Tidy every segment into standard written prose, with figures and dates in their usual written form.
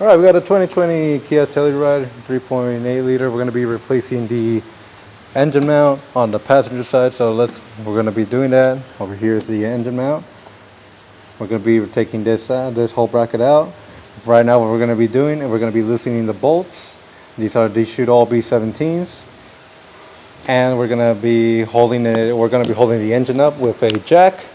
All right, we got a 2020 Kia Telluride 3.8 liter. We're going to be replacing the engine mount on the passenger side. So we're going to be doing that. Over here is the engine mount. We're going to be taking this whole bracket out. Right now, what we're going to be doing, we're going to be loosening the bolts. These should all be 17s, and we're going to be holding it. We're going to be holding the engine up with a jack.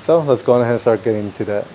So let's go ahead and start getting to that.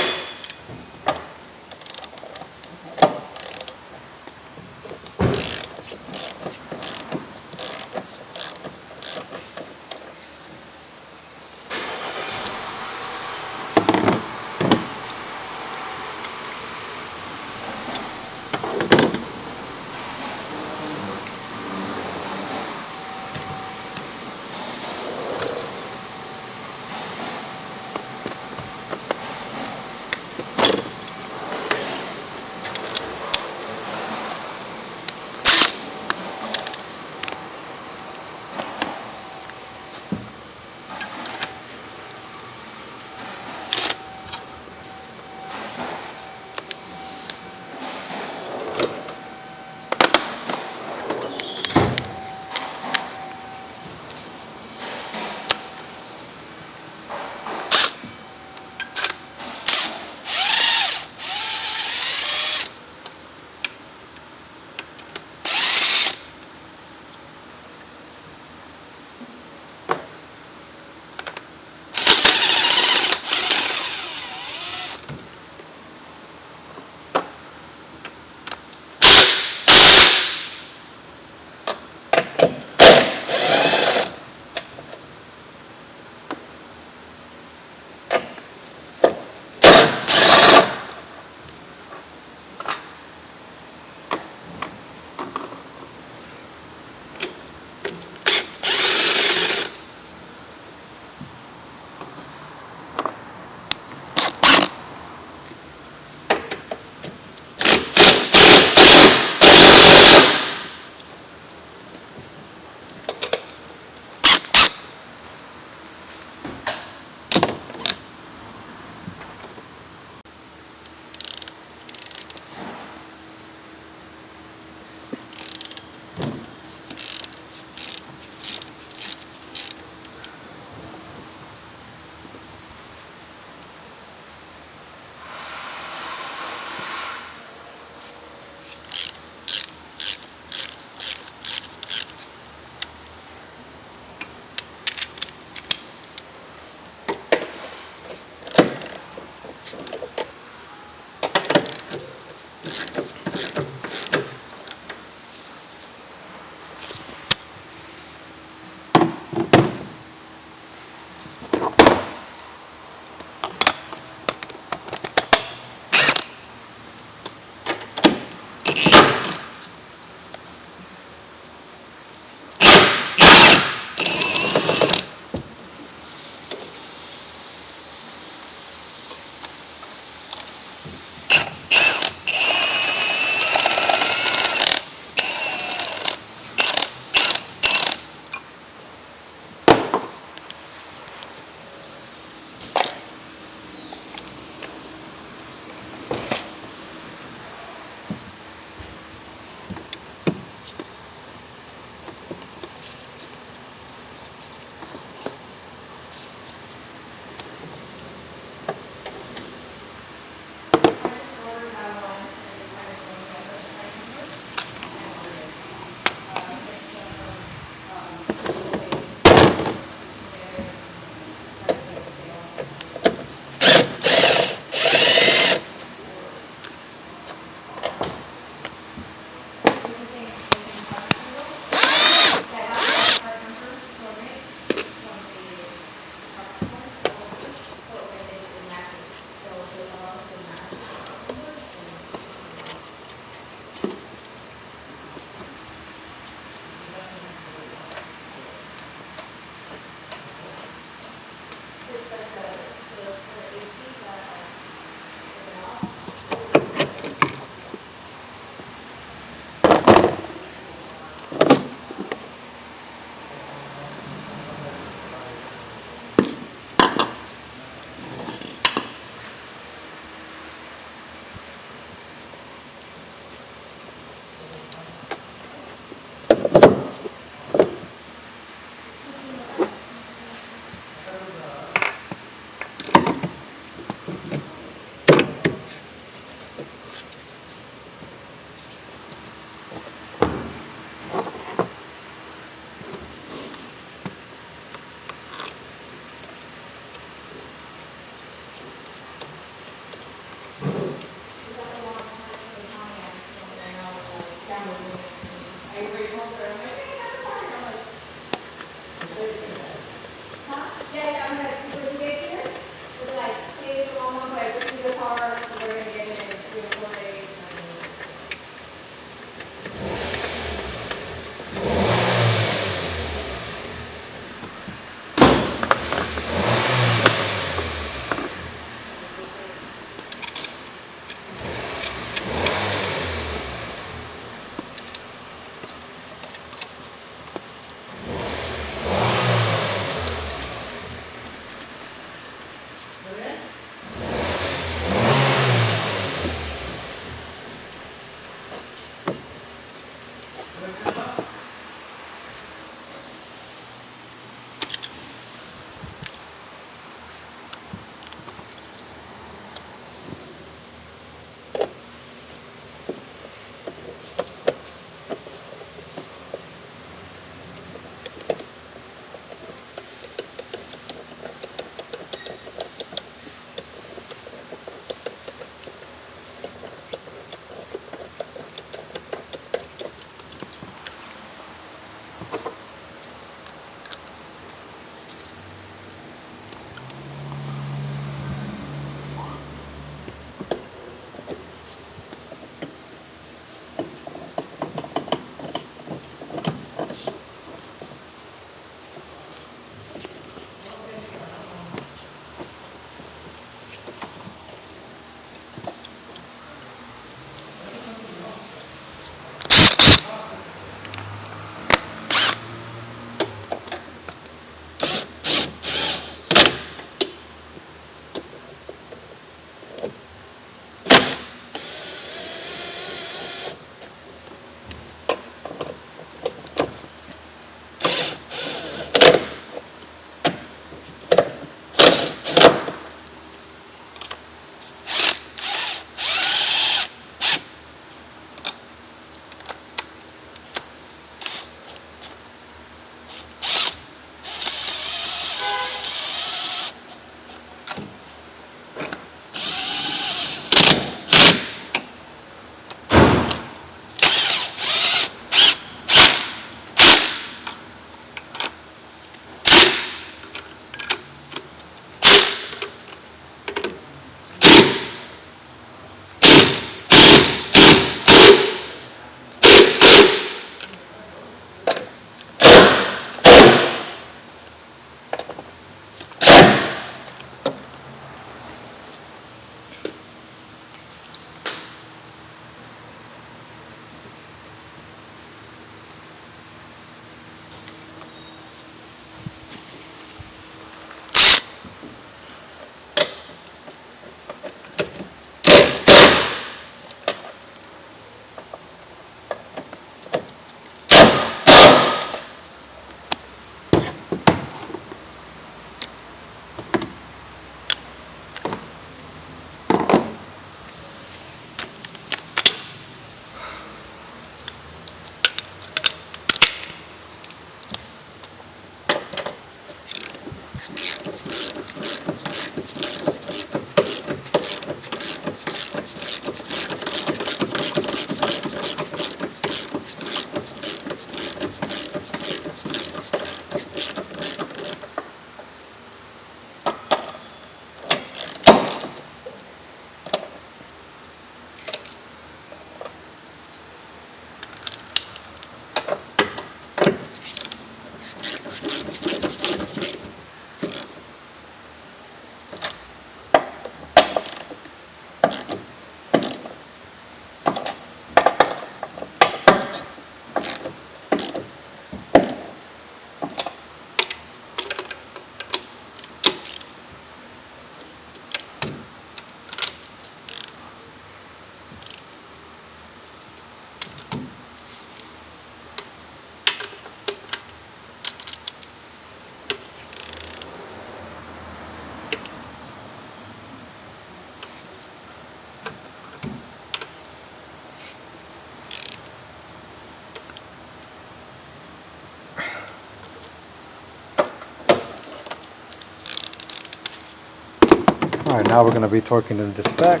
Alright, now we're going to be torquing them to spec.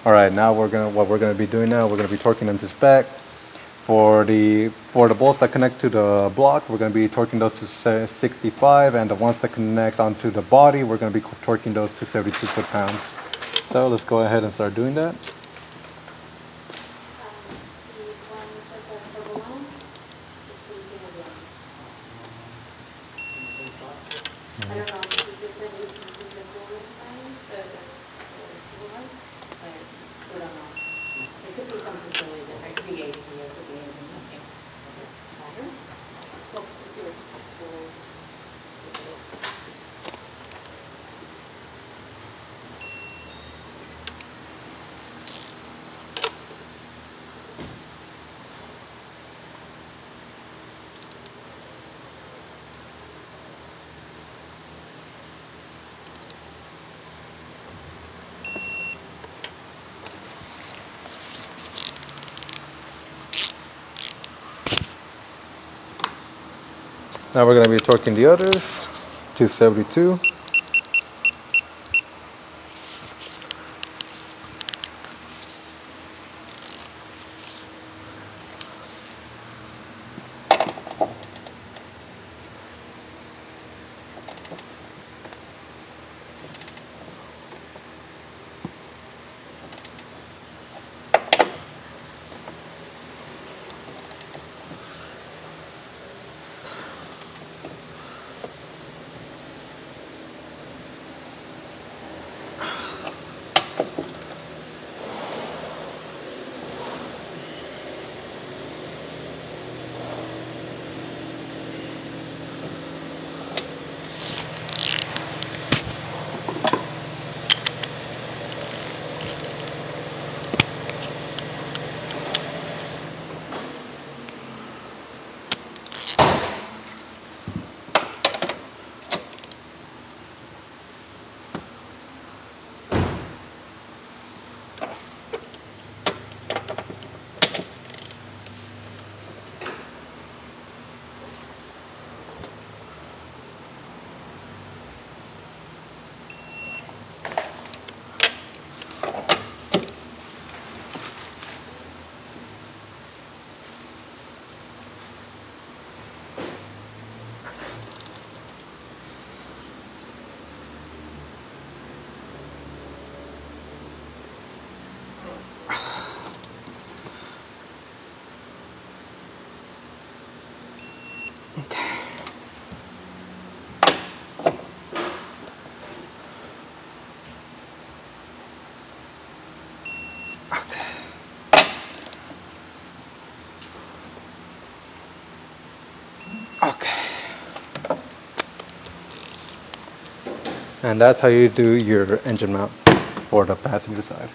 Alright, now what we're gonna be doing now, we're gonna be torquing them to spec. For the bolts that connect to the block, we're gonna be torquing those to 65, and the ones that connect onto the body, we're gonna be torquing those to 72 foot-pounds. So let's go ahead and start doing that. I don't know, is this the coolant line, the coolant? I don't know. It could be something totally different. It could be AC, it could be anything. Matter? Oh, it's yours. Now we're gonna be torquing the others to 72. Okay. And that's how you do your engine mount for the passenger side.